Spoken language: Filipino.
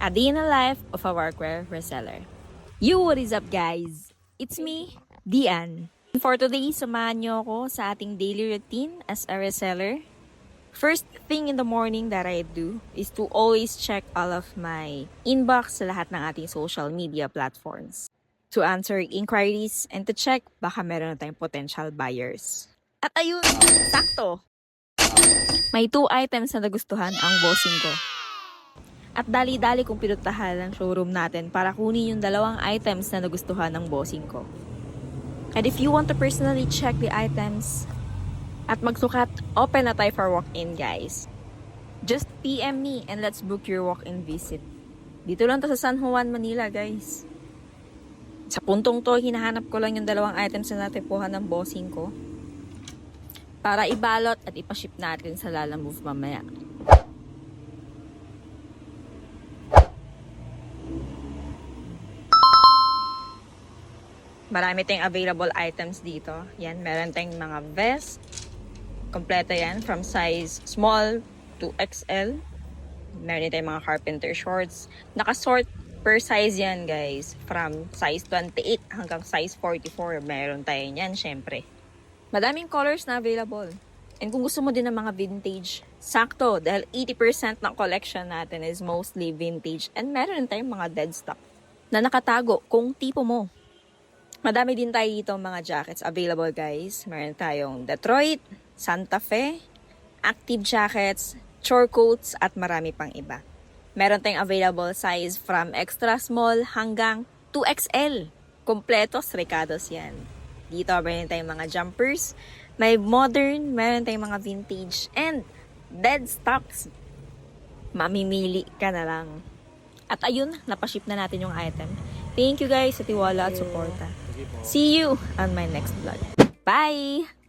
A day in the life of a workwear reseller. What is up guys? It's me, Dian. For today, samahan niyo ako sa ating daily routine as a reseller. First thing in the morning that I do is to always check all of my inbox sa lahat ng ating social media platforms. To answer inquiries and to check baka meron na tayong potential buyers. At ayun, sakto! May 2 items na nagustuhan ang bossing ko. At dali-dali kong pinuntahan ang showroom natin para kunin yung 2 items na nagustuhan ng bossing ko. And if you want to personally check the items at magsukat, open na tayo for walk-in guys. Just PM me and let's book your walk-in visit. Dito lang to sa San Juan, Manila guys. Sa puntong to, hinahanap ko lang yung 2 items na natipuhan ng bossing ko para ibalot at ipaship natin sa Lalamove mamaya. Marami tayong available items dito. Yan, meron tayong mga vest. Kompleto yan, from size small to XL. Meron din tayong mga carpenter shorts. Nakasort per size yan, guys. From size 28 hanggang size 44. Meron tayo yan, syempre. Madaming colors na available. And kung gusto mo din ng mga vintage, sakto. Dahil 80% ng collection natin is mostly vintage. And meron din tayong mga dead stock na nakatago kung tipo mo. Madami din tayo dito mga jackets available guys. Meron tayong Detroit, Santa Fe, active jackets, chore coats at marami pang iba. Meron tayong available size from extra small hanggang 2XL. Kompletos, recados yan. Dito meron tayong mga jumpers, may modern, meron tayong mga vintage, and dead stocks. Mamimili ka na lang. At ayun, napaship na natin yung item. Thank you guys sa tiwala at suporta. See you on my next vlog. Bye!